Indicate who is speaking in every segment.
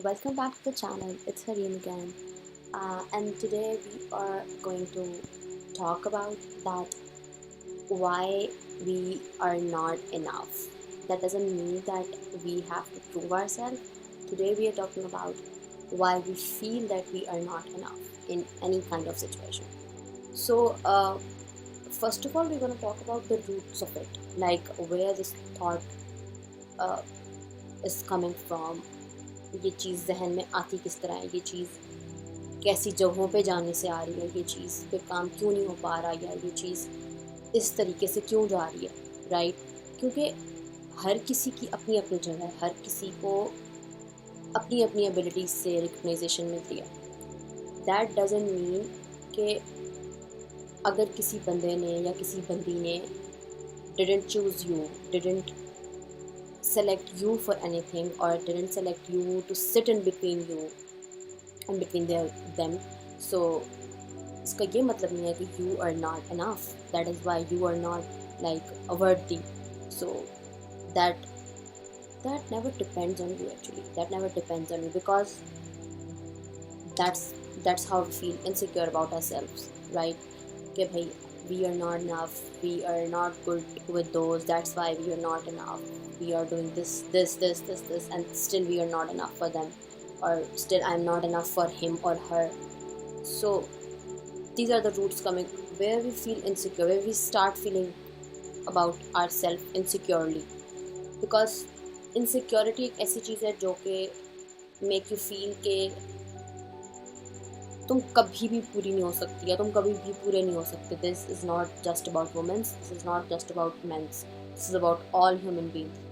Speaker 1: welcome back to the channel. It's Hareem again, and today we are going to talk about that why we are not enough. That doesn't mean that we have to prove ourselves. Today we are talking about why we feel that we are not enough in any kind of situation. So, first of all, we're going to talk about the roots of it, like where this thought uh, is coming from. ये चीज़ जहन में आती किस तरह है, ये चीज़ कैसी जगहों पे जाने से आ रही है, ये चीज़ पे काम क्यों नहीं हो पा रहा, या ये चीज़ इस तरीके से क्यों जा रही है, राइट? क्योंकि हर किसी की अपनी अपनी जगह है, हर किसी को अपनी अपनी एबिलिटीज से रिकग्नाइजेशन मिलती है. दैट डजंट मीन कि अगर किसी बंदे ने या किसी बंदी ने didn't choose you, didn't select you for anything, or didn't select you to sit in between you and between them, so इसका ये मतलब नहीं है कि you are not enough. That is why you are not like worthy. So that never depends on you. Actually, that never depends on you, because that's how we feel insecure about ourselves, right? कि भाई we are not enough, we are not good with those, that's why we are not enough. We are doing this, and still we are not enough for them, or still I'm not enough for him or her. So these are the roots coming where we feel insecure, where we start feeling about ourselves insecurely, because insecurity एक ऐसी चीज़ है जो कि make you feel कि तुम कभी भी पूरी नहीं हो सकती, या तुम कभी भी पूरे नहीं हो सकते. This is not just about womens, this is not just about mens, this is about all human beings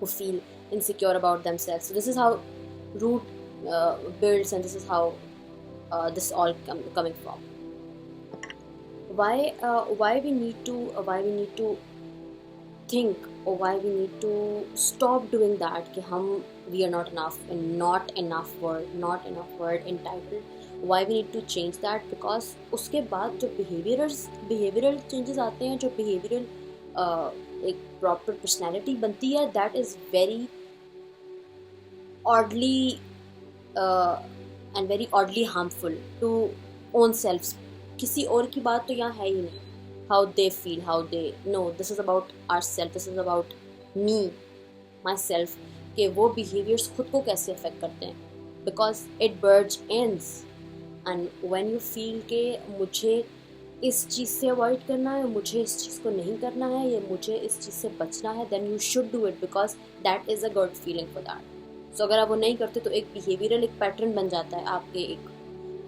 Speaker 1: who feel insecure about themselves. So this is how root builds, and this is how this all coming from. Why we need to think, or why we need to stop doing that कि हम we are not enough, and not enough word entitled. Why we need to change that? Because उसके बाद जो behavioral changes आते हैं, जो behavioral एक proper personality बनती है, that is very oddly and very oddly harmful to own self. किसी और की बात तो यहाँ है ही नहीं. How they feel, how they know, this is about our self, this is about me, my self, कि वो बिहेवियर्स खुद को कैसे अफेक्ट करते हैं, बिकॉज इट बर्ज ends. And when you feel के मुझे इस चीज़ से अवॉइड करना है, मुझे इस चीज़ को नहीं करना है, या मुझे इस चीज़ से बचना है, then you should do it, because that is a good feeling for that. So अगर आप वो नहीं करते तो एक बिहेवियरल एक पैटर्न बन जाता है आपके, एक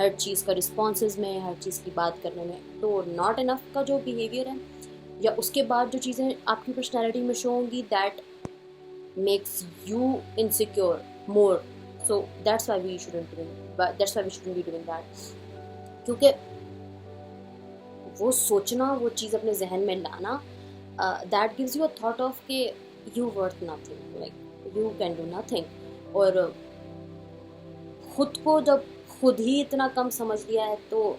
Speaker 1: हर चीज़ का रिस्पॉन्सेज में, हर चीज़ की बात करने में. तो नॉट इनफ का जो बिहेवियर है, या उसके बाद जो चीज़ें आपकी पर्सनैलिटी में शो होंगी, that makes you insecure more. So that's why we shouldn't be doing that. क्योंकि वो सोचना, वो चीज़ अपने जहन में लाना, that gives you a thought of के you worth nothing, like you can do nothing. और खुद को जब खुद ही इतना कम समझ लिया है, तो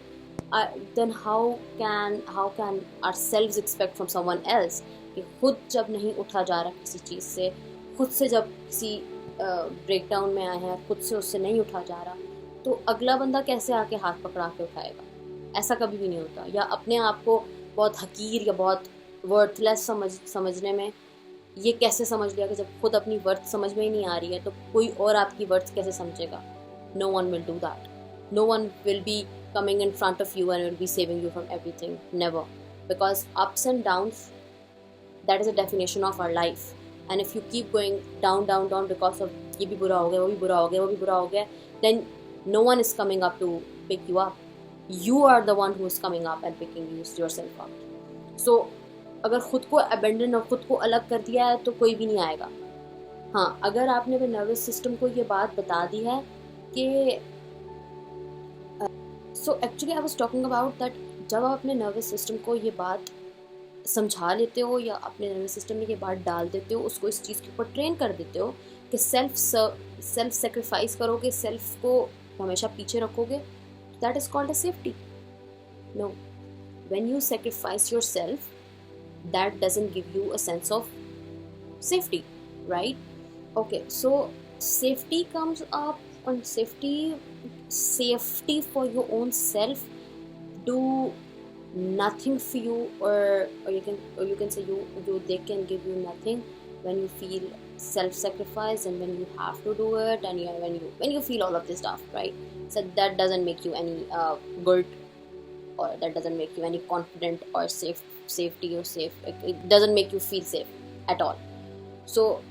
Speaker 1: then how can ourselves expect from someone else कि खुद जब नहीं उठा जा रहा किसी चीज़ से, खुद से जब किसी ब्रेकडाउन में आए हैं, खुद से उससे नहीं उठा जा रहा, तो अगला बंदा कैसे आके हाथ पकड़ा के उठाएगा? ऐसा कभी भी नहीं होता. या अपने आप को बहुत हकीर या बहुत वर्थलेस समझने में ये कैसे समझ लिया कि जब खुद अपनी वर्थ समझ में ही नहीं आ रही है, तो कोई और आपकी वर्थ कैसे समझेगा? No one will do that. No one will be coming in front of you and will be saving you from everything. Never. Because ups and downs, that is a definition of our life. And if you keep going down because of ये भी बुरा हो गया, वो भी बुरा हो गया, then no one is coming up to pick you up. You are the one who is coming up and picking yourself up. So अगर खुद को abandon और खुद को अलग कर दिया है, तो कोई भी नहीं आएगा. हाँ, अगर आपने अपने नर्वस सिस्टम को ये बात बता दी है कि so actually I was talking about that, जब आप अपने नर्वस सिस्टम को ये बात समझा लेते हो, या अपने नर्वस सिस्टम में ये बात डाल देते हो, उसको इस चीज़ के ऊपर ट्रेन कर देते हो कि सेल्फ सेक्रीफाइस करोगे, सेल्फ को हमेशा पीछे रखोगे, that is called as safety. No, when you sacrifice yourself, that doesn't give you a sense of safety, right? Okay, so safety comes up on safety for your own self. Do nothing for you, or you can say you they can give you nothing when you feel self-sacrifice, and when you have to do it, and when you feel all of this stuff, right? So that doesn't make you any good, or that doesn't make you any confident or safety or safe. It doesn't make you feel safe at all. So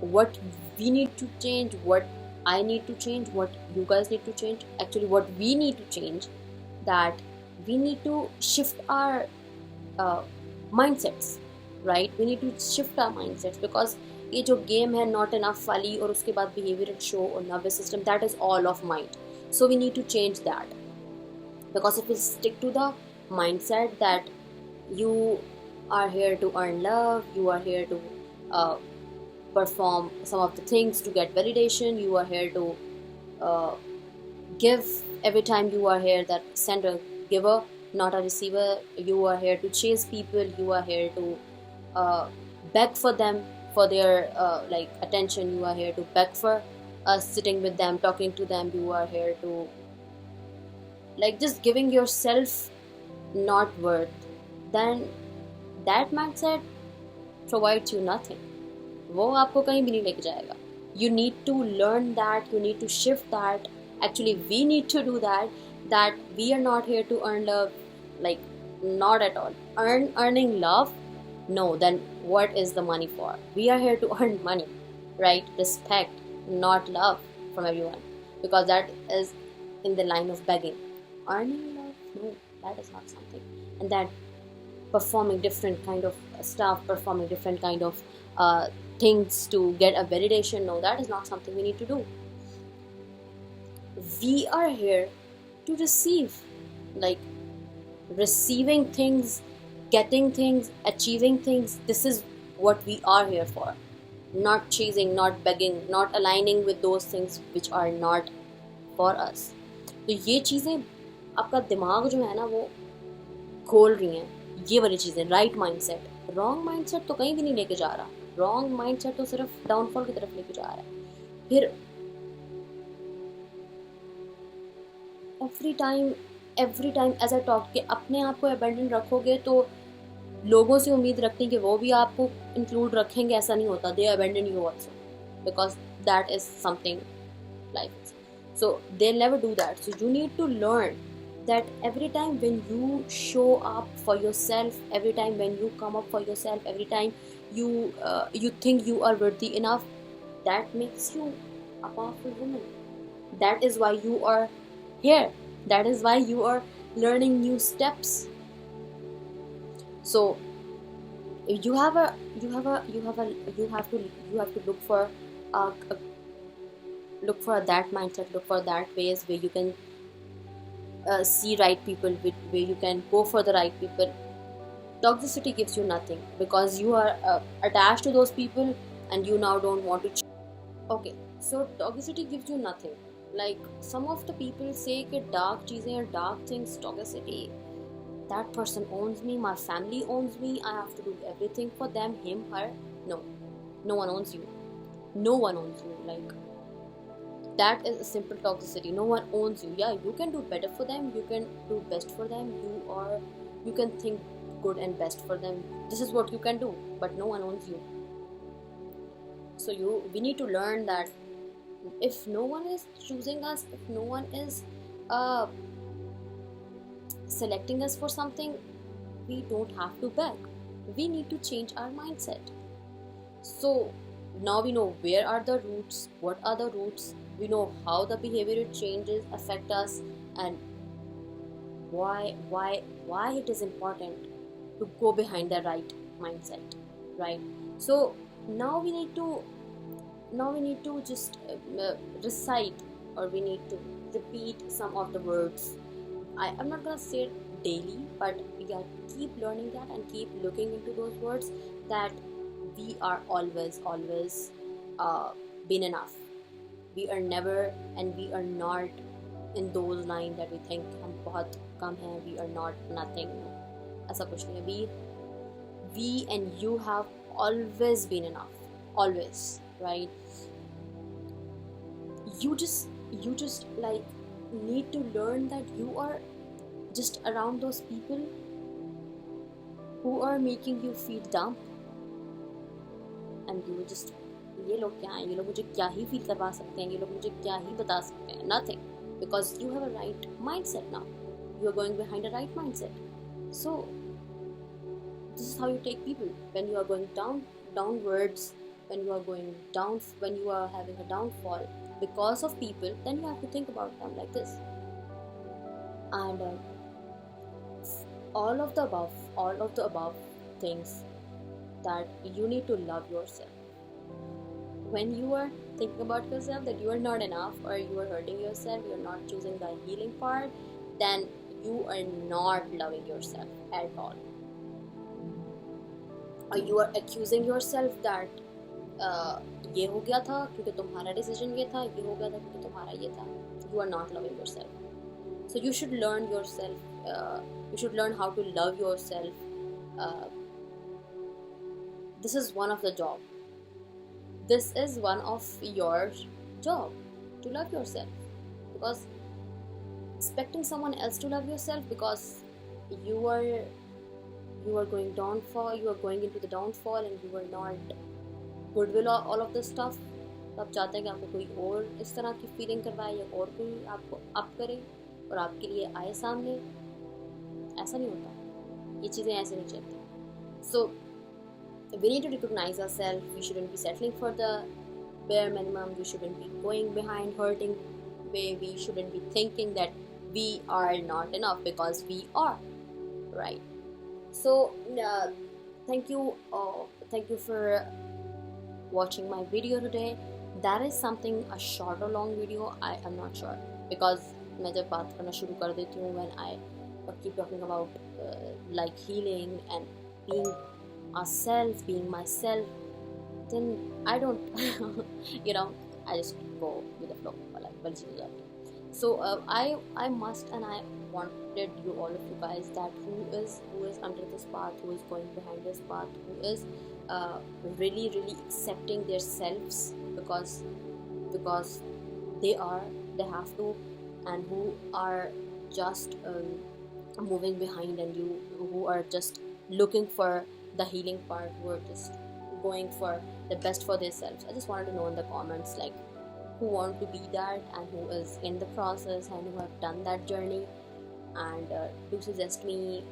Speaker 1: what we need to change, what I need to change, what you guys need to change, actually what we need to change, that we need to shift our uh, mindsets, right? We need to shift our mindsets, because ये जो game है not enough वाली, और उसके बाद behavioural show और nervous system, that is all of mind. So we need to change that, because if we stick to the mindset that you are here to earn love, you are here to uh, perform some of the things to get validation, you are here to uh, give every time you are here, that send a giver, not a receiver. You are here to chase people, you are here to beg for them, for their like attention, you are here to beg for sitting with them, talking to them, you are here to like just giving yourself not worth, then that mindset provides you nothing. वो आपको कहीं भी नहीं लेके जाएगा. You need to learn that, you need to shift that. Actually we need to do that, that we are not here to earn love, like not at all. Earning love, no, then what is the money for? We are here to earn money, right? Respect, not love from everyone, because that is in the line of begging. Earning love, no, that is not something. And that performing different kind of stuff, performing different kind of things to get a validation, no, that is not something we need to do. We are here to receive, like receiving things, getting things, achieving things. This is what we are here for. Not chasing, not begging, not aligning with those things which are not for us. तो ये चीज़ें आपका दिमाग जो है ना वो खोल रही हैं, ये वाली चीज़ें. राइट माइंडसेट, रॉन्ग माइंडसेट तो कहीं भी नहीं लेके जा रहा. रॉन्ग माइंडसेट तो सिर्फ डाउनफॉल की तरफ लेके जा रहा है. फिर every time as I talk कि अपने आप को अबेंडन रखोगे तो लोगों से उम्मीद रखते हैं कि वो भी आपको इंक्लूड रखेंगे, ऐसा नहीं होता. They abandon you also, because that is something life is. So they'll never do that. So you need to learn that every time when you show up for yourself, every time when you come up for yourself, every time you think you are worthy enough, that makes you a powerful woman. That is why you are here. That is why you are learning new steps. So you have to look for that mindset, look for that ways where you can see right people, where you can go for the right people. Toxicity gives you nothing, because you are attached to those people and you now don't want to okay, so toxicity gives you nothing. Like some of the people say that dark cheezein and dark things, toxicity, that person owns me, my family owns me, I have to do everything for them, him, her. No one owns you. No one owns you. Like that is a simple toxicity. No one owns you. Yeah, you can do better for them, you can do best for them, you can think good and best for them. This is what you can do, but no one owns you. So we need to learn that if no one is choosing us, if no one is selecting us for something, we don't have to beg. We need to change our mindset. So now we know where are the roots, what are the roots, we know how the behavioral changes affect us, and why it is important to go behind the right mindset, right? So now we need to just recite, or we need to repeat some of the words. I'm not gonna say it daily, but yeah, keep learning that and keep looking into those words, that we are always been enough. We are never, and we are not in those lines that we think हम बहुत कम हैं, we are not nothing. ऐसा कुछ नहीं है. We and you have always been enough, always, right? you just like need to learn that you are just around those people who are making you feel dumb, and you just, ये लोग क्या हैं, ये लोग मुझे क्या ही feel करवा सकते हैं, ये लोग मुझे क्या ही बता सकते हैं, nothing, because you have a right mindset now, you are going behind a right mindset. So this is how you take people when you are going downwards, when you are going down, when you are having a downfall because of people, then you have to think about them like this. And all of the above things, that you need to love yourself. When you are thinking about yourself that you are not enough, or you are hurting yourself, you are not choosing the healing part, then you are not loving yourself at all. Or you are accusing yourself that ये हो गया था क्योंकि तुम्हारा decision ये था, ये हो गया था क्योंकि तुम्हारा ये था. You are not loving yourself. So you should learn yourself. You should learn how to love yourself. This is one of the job. This is one of your job, to love yourself, because expecting someone else to love yourself because you are going downfall, you are going into the downfall, and you are not good with all of this stuff. तो आप चाहते हैं कि आपको कोई और इस तरह की फीलिंग करवाए, या और कोई आपको अप करे और आपके लिए आए सामने. ऐसा नहीं होता, ये चीज़ें ऐसे नहीं चलती. So we need to recognize ourselves. We shouldn't be settling for the bare minimum. We shouldn't be going behind hurting way. We shouldn't be thinking that we are not enough, because we are, right? So thank you for watching my video today. That is something a short or long video, I am not sure, because मैं जब बात करना शुरू कर देती हूँ, when I keep talking about like healing and being ourselves, being myself, then I don't I just go with the flow, like. So I must, and I wanted you, all of you guys, that who is under this path, who is going behind this path, who is really accepting their selves, because they have to, and who are just moving behind, and you who are just looking for the healing part, who are just going for the best for themselves. I just wanted to know in the comments, like, who want to be that, and who is in the process, and who have done that journey, and do suggest me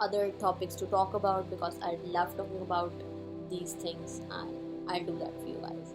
Speaker 1: other topics to talk about, because I love talking about these things, and I'll do that for you guys.